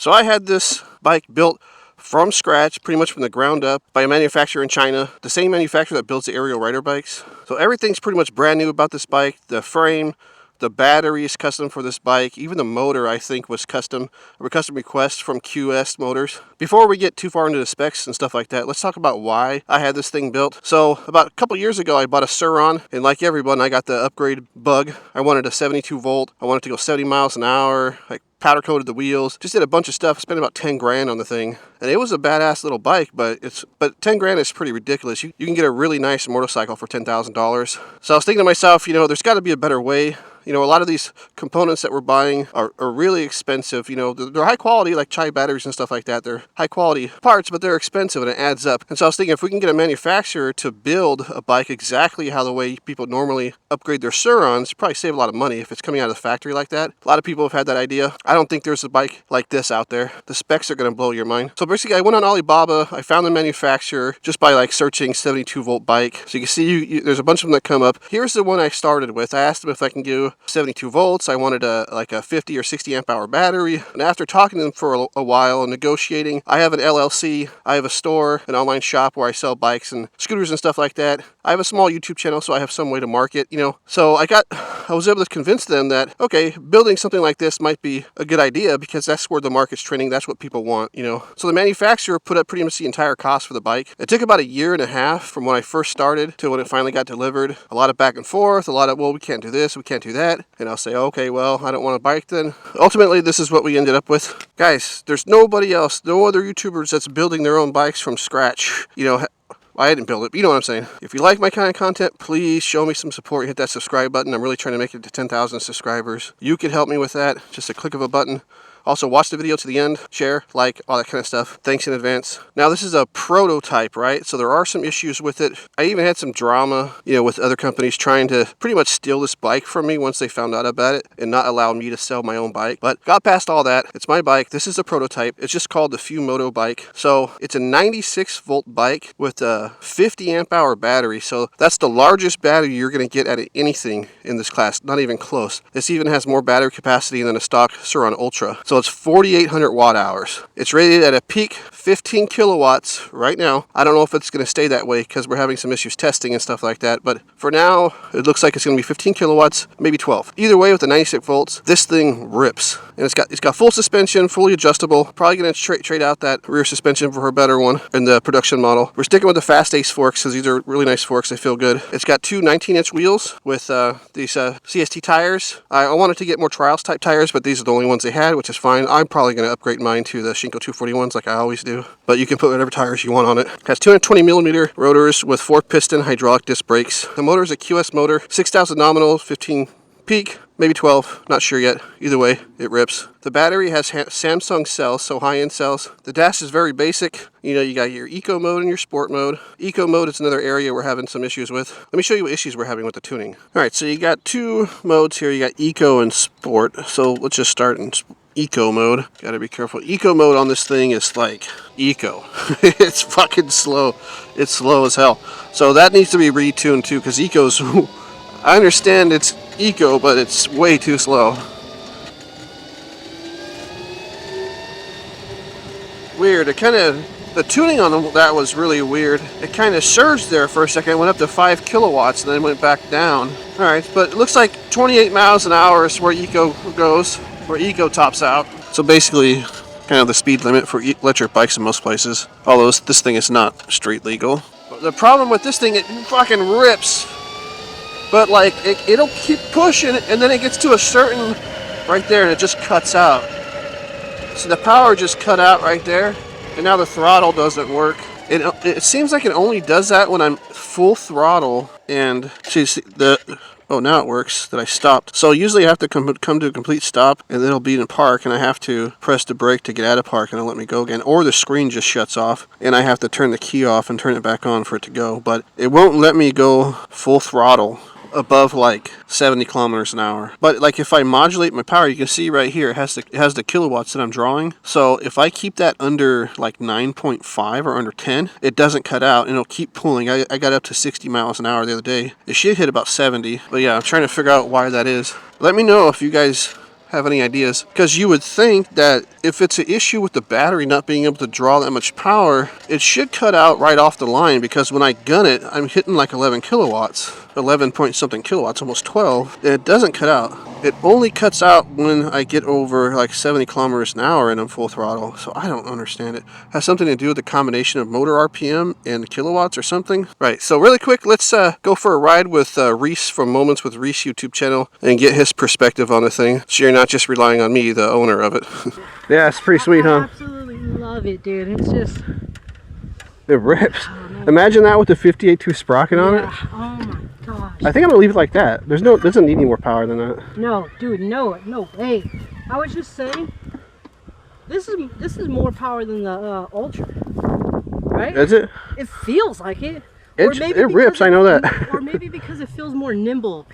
So I had this bike built from scratch, pretty much from the ground up, by a manufacturer in China, the same manufacturer that builds the aerial rider bikes. So everything's pretty much brand new about this bike. The frame, the battery is custom for this bike. Even the motor, I think, was custom, a custom request from QS Motors. Before we get too far into the specs and stuff like that, let's talk about why I had this thing built. So about a couple years ago, I bought a Surron, and like everyone, I got the upgrade bug. I wanted a 72 volt. I wanted to go 70 miles an hour. I powder coated the wheels, just did a bunch of stuff, spent about 10 grand on the thing. And it was a badass little bike, but 10 grand is pretty ridiculous. You can get a really nice motorcycle for $10,000. So I was thinking to myself, there's got to be a better way. A lot of these components that we're buying are really expensive. They're high quality, like chai batteries and stuff like that. They're high quality parts, but they're expensive and it adds up. And so I was thinking if we can get a manufacturer to build a bike exactly how the way people normally upgrade their Surrons, probably save a lot of money if it's coming out of the factory like that. A lot of people have had that idea. I don't think there's a bike like this out there. The specs are going to blow your mind. So basically I went on Alibaba. I found the manufacturer just by searching 72 volt bike. So you can see there's a bunch of them that come up. Here's the one I started with. I asked them if I can do 72 volts. I wanted a 50 or 60 amp hour battery. And after talking to them for a while and negotiating, I have an LLC. I have a store, an online shop where I sell bikes and scooters and stuff like that. I have a small YouTube channel, so I have some way to market, So I was able to convince them that, okay, building something like this might be a good idea because that's where the market's trending. That's what people want, So the manufacturer put up pretty much the entire cost for the bike. It took about a year and a half from when I first started to when it finally got delivered. A lot of back and forth, a lot of, well, we can't do this, we can't do that. And I'll say, okay, well, I don't want a bike then. Ultimately, this is what we ended up with. Guys, there's nobody else, no other YouTubers that's building their own bikes from scratch. I didn't build it, but you know what I'm saying. If you like my kind of content, please show me some support. Hit that subscribe button. I'm really trying to make it to 10,000 subscribers. You can help me with that. Just a click of a button. Also, watch the video to the end, share, like, all that kind of stuff. Thanks in advance. Now, this is a prototype, right? So there are some issues with it. I even had some drama, with other companies trying to pretty much steal this bike from me once they found out about it and not allow me to sell my own bike. But got past all that. It's my bike. This is a prototype. It's just called the FewMoto bike. So it's a 96 volt bike with a 50 amp hour battery. So that's the largest battery you're going to get out of anything in this class. Not even close. This even has more battery capacity than a stock Surron Ultra. So it's 4,800 watt hours. It's rated at a peak 15 kilowatts right now. I don't know if it's going to stay that way because we're having some issues testing and stuff like that. But for now, it looks like it's going to be 15 kilowatts, maybe 12. Either way, with the 96 volts, this thing rips. And it's got full suspension, fully adjustable. Probably going to trade out that rear suspension for a better one in the production model. We're sticking with the Fast Ace forks because these are really nice forks. They feel good. It's got two 19-inch wheels with these CST tires. I wanted to get more trials type tires, but these are the only ones they had, which is fine. I'm probably going to upgrade mine to the Shinko 241s like I always do. But you can put whatever tires you want on it. It has 220 millimeter rotors with 4-piston hydraulic disc brakes. The motor is a QS motor, 6,000 nominal, 15 peak, maybe 12, not sure yet. Either way, it rips. The battery has Samsung cells, so high-end cells. The dash is very basic. You got your eco mode and your sport mode. Eco mode is another area we're having some issues with. Let me show you what issues we're having with the tuning. All right, so you got two modes here. You got eco and sport. So let's just start in eco mode. Gotta be careful. Eco mode on this thing is like eco. It's fucking slow. It's slow as hell. So that needs to be retuned too, because eco's, I understand it's eco, but it's way too slow. Weird. The tuning on that was really weird. It kind of surged there for a second. It went up to 5 kilowatts and then went back down. All right, but it looks like 28 miles an hour is where eco goes, where eco tops out. So basically, kind of the speed limit for electric bikes in most places. Although this thing is not street legal. But the problem with this thing, it fucking rips. But it'll keep pushing, and then it gets to a certain right there, and it just cuts out. So the power just cut out right there, and now the throttle doesn't work. It seems like it only does that when I'm full throttle, and oh, now it works that I stopped. So usually I have to come to a complete stop, and then it'll be in park, and I have to press the brake to get out of park, and it'll let me go again. Or the screen just shuts off, and I have to turn the key off and turn it back on for it to go. But it won't let me go full throttle above 70 kilometers an hour. But if I modulate my power, you can see right here it has the kilowatts that I'm drawing. So if I keep that under 9.5 or under 10, it doesn't cut out and it'll keep pulling. I got up to 60 miles an hour the other day. It should hit about 70, but yeah, I'm trying to figure out why that is. Let me know if you guys have any ideas. Because you would think that if it's an issue with the battery not being able to draw that much power, it should cut out right off the line, because when I gun it, I'm hitting like 11 kilowatts. 11 point something kilowatts, almost 12, and it doesn't cut out. It only cuts out when I get over like 70 kilometers an hour and I'm full throttle, so I don't understand it. Has something to do with the combination of motor RPM and kilowatts or something. Right, so really quick, let's go for a ride with Reese from Moments with Reese YouTube channel and get his perspective on the thing, so you're not just relying on me, the owner of it. Yeah, it's pretty sweet, huh? I absolutely love it, dude. It's just... It rips. Oh, imagine that with the 58.2 sprocket on it. Oh my gosh. I think I'm gonna leave it like that. Doesn't need any more power than that. No, dude, no way. I was just saying, this is more power than the Ultra, right? Is it? It feels like it. It rips, I know that. Or maybe because it feels more nimble.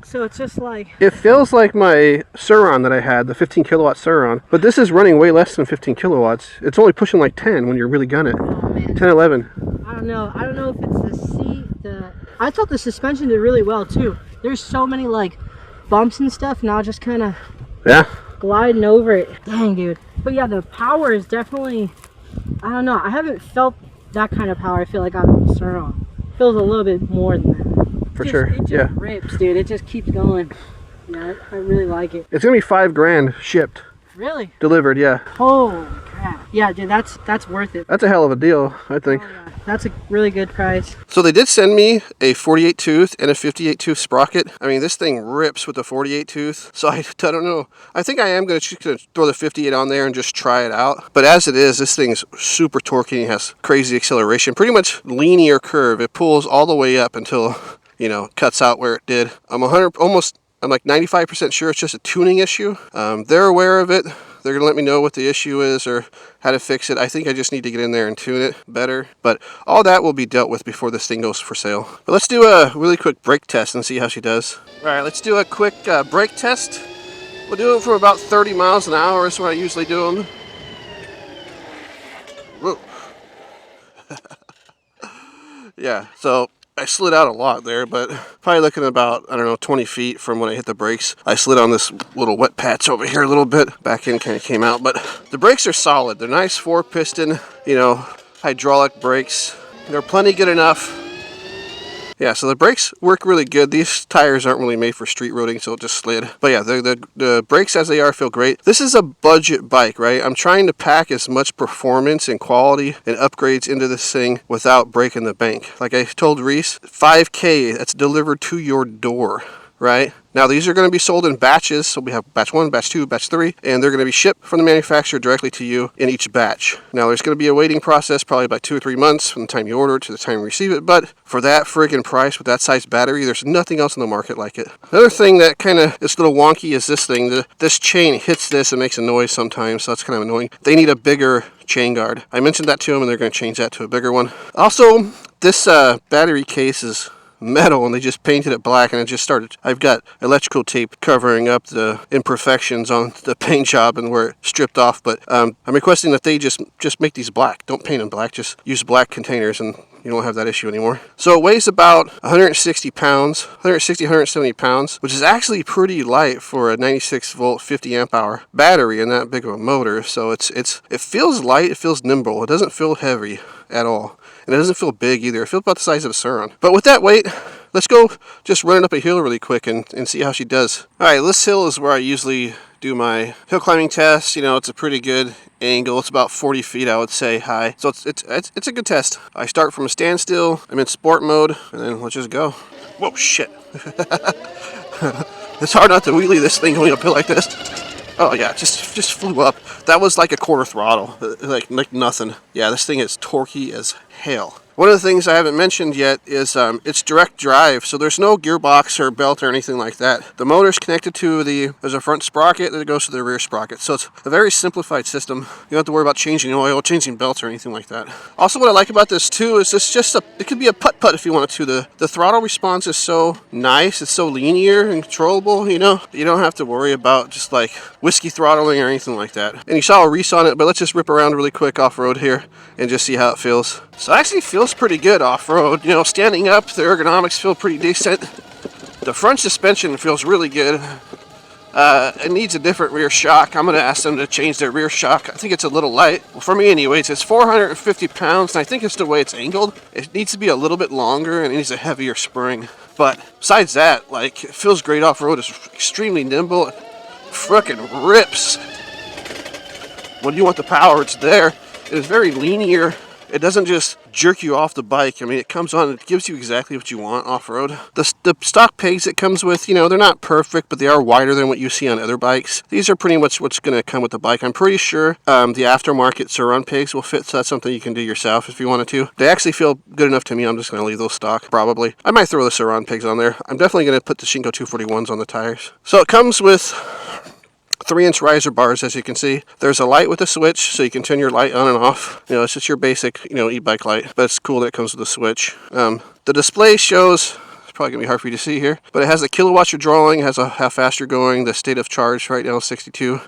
So it's just like... It feels like my surron that I had, the 15 kilowatt surron. But this is running way less than 15 kilowatts. It's only pushing like 10 when you really gun it. Oh, man. 10, 11. I don't know if it's the seat, I thought the suspension did really well too. There's so many like bumps and stuff, now just kind of gliding over it. Dang, dude. But yeah, the power is definitely, I don't know, I haven't felt that kind of power. I feel like on the surron. Feels a little bit more than that. For sure, it just rips, dude. It just keeps going. Yeah, I really like it. It's gonna be $5 grand shipped. Really? Delivered, yeah. Holy crap. Yeah, dude, that's worth it. That's a hell of a deal, I think. Oh, yeah. That's a really good price. So they did send me a 48 tooth and a 58 tooth sprocket. I mean, this thing rips with the 48 tooth. So I don't know. I think I am just gonna throw the 58 on there and just try it out. But as it is, this thing's super torquey and has crazy acceleration. Pretty much linear curve. It pulls all the way up until, you know, cuts out where it did. I'm like 95% sure it's just a tuning issue. They're aware of it. They're gonna let me know what the issue is or how to fix it. I think I just need to get in there and tune it better. But all that will be dealt with before this thing goes for sale. But let's do a really quick brake test and see how she does. All right, let's do a quick brake test. We'll do it from about 30 miles an hour is what I usually do them. Whoa. Yeah, so I slid out a lot there, but probably looking about, I don't know, 20 feet from when I hit the brakes. I slid on this little wet patch over here a little bit. Back end kind of came out, but the brakes are solid. They're nice 4-piston, you know, hydraulic brakes. They're plenty good enough. Yeah, so the brakes work really good. These tires aren't really made for street roading, so it just slid. But yeah, the brakes as they are feel great. This is a budget bike, right? I'm trying to pack as much performance and quality and upgrades into this thing without breaking the bank. Like I told Reese, $5K, that's delivered to your door, right? Now these are going to be sold in batches, so we have batch 1, batch 2, batch 3, and they're going to be shipped from the manufacturer directly to you in each batch. Now there's going to be a waiting process, probably about 2 or 3 months from the time you order it to the time you receive it, but for that friggin' price with that size battery, there's nothing else in the market like it. Another thing that kind of is a little wonky is this thing. This chain hits this and makes a noise sometimes, so that's kind of annoying. They need a bigger chain guard. I mentioned that to them and they're going to change that to a bigger one. Also, this battery case is metal and they just painted it black, and it just started. I've got electrical tape covering up the imperfections on the paint job and where it stripped off, but I'm requesting that they just make these black. Don't paint them black, just use black containers and you don't have that issue anymore. So it weighs about 160 pounds, 170 pounds, which is actually pretty light for a 96 volt 50 amp hour battery and that big of a motor. So it feels light, it feels nimble, it doesn't feel heavy at all. And it doesn't feel big either. It feels about the size of a surron. But with that weight, let's go just run it up a hill really quick and see how she does. All right, this hill is where I usually do my hill climbing test. You know, it's a pretty good angle. It's about 40 feet, I would say, high. So it's a good test. I start from a standstill. I'm in sport mode, and then let's just go. Whoa, shit. It's hard not to wheelie this thing going uphill like this. Oh yeah, just flew up. That was like a quarter throttle, like nothing. Yeah, this thing is torquey as hell. One of the things I haven't mentioned yet is it's direct drive, so there's no gearbox or belt or anything like that. The motor's connected to there's a front sprocket that goes to the rear sprocket, so it's a very simplified system. You don't have to worry about changing oil, changing belts, or anything like that. Also, what I like about this too is it could be a putt-putt if you wanted to. The throttle response is so nice, it's so linear and controllable, you know? You don't have to worry about just like whiskey throttling or anything like that. And you saw a Reese on it, but let's just rip around really quick off-road here and just see how it feels. So it actually feels pretty good off-road. You know, standing up, the ergonomics feel pretty decent. The front suspension feels really good. It needs a different rear shock. I'm going to ask them to change their rear shock. I think it's a little light. Well, for me anyways, it's 450 pounds, and I think it's the way it's angled. It needs to be a little bit longer, and it needs a heavier spring. But besides that, like, it feels great off-road. It's extremely nimble. It frickin' rips. When you want the power, it's there. It is very linear. It doesn't just jerk you off the bike. I mean, it comes on, it gives you exactly what you want off-road. The stock pegs it comes with, you know, they're not perfect, but they are wider than what you see on other bikes. These are pretty much what's going to come with the bike. I'm pretty sure the aftermarket surron pegs will fit, so that's something you can do yourself if you wanted to. They actually feel good enough to me. I'm just going to leave those stock, probably. I might throw the surron pegs on there. I'm definitely going to put the Shinko 241s on the tires. So it comes with 3-inch riser bars, as you can see. There's a light with a switch, so you can turn your light on and off. You know, it's just your basic, you know, e-bike light, but it's cool that it comes with a switch. The display shows, it's probably gonna be hard for you to see here, but it has the kilowatts you're drawing, has how fast you're going, the state of charge right now is 62.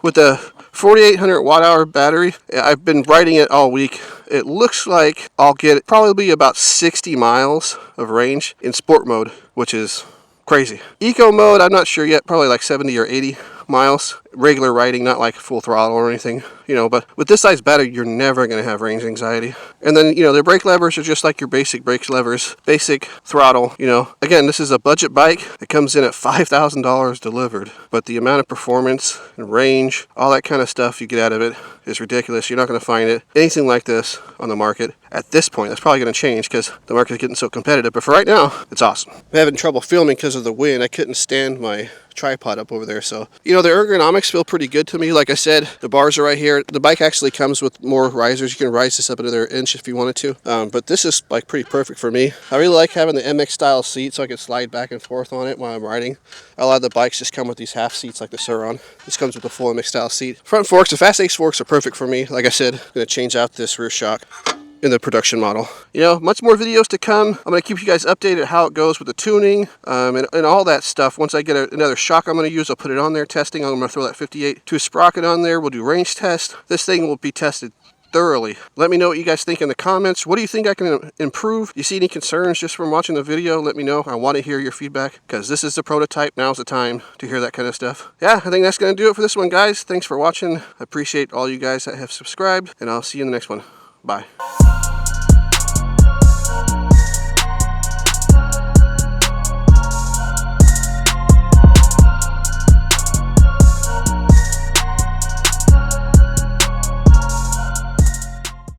With the 4,800 watt-hour battery, I've been riding it all week. It looks like I'll get probably about 60 miles of range in sport mode, which is crazy. Eco mode, I'm not sure yet, probably like 70 or 80 miles. Regular riding, not like full throttle or anything, you know, but with this size battery, you're never going to have range anxiety. And then, you know, the brake levers are just like your basic brake levers, basic throttle, you know. Again, this is a budget bike. It comes in at $5,000 delivered, but the amount of performance and range, all that kind of stuff you get out of it is ridiculous. You're not going to find anything like this on the market at this point. That's probably going to change because the market is getting so competitive, but for right now, it's awesome. I'm having trouble filming because of the wind. I couldn't stand my tripod up over there, so you know, the ergonomics feel pretty good to me. Like I said, the bars are right here. The bike actually comes with more risers. You can rise this up another inch if you wanted to, but this is like pretty perfect for me. I really like having the MX style seat so I can slide back and forth on it while I'm riding. A lot of the bikes just come with these half seats like the Surron. This comes with a full MX style seat. Front forks, the Fast 8 forks are perfect for me. Like I said, I'm going to change out this rear shock in the production model. You know, much more videos to come. I'm going to keep you guys updated how it goes with the tuning and all that stuff. Once I get another shock I'm going to use, I'll put it on there testing. I'm going to throw that 58.2 sprocket on there. We'll do range test. This thing will be tested thoroughly. Let me know what you guys think in the comments. What do you think I can improve? You see any concerns just from watching the video? Let me know. I want to hear your feedback because this is the prototype. Now's the time to hear that kind of stuff. Yeah, I think that's going to do it for this one, guys. Thanks for watching. I appreciate all you guys that have subscribed, and I'll see you in the next one. Bye.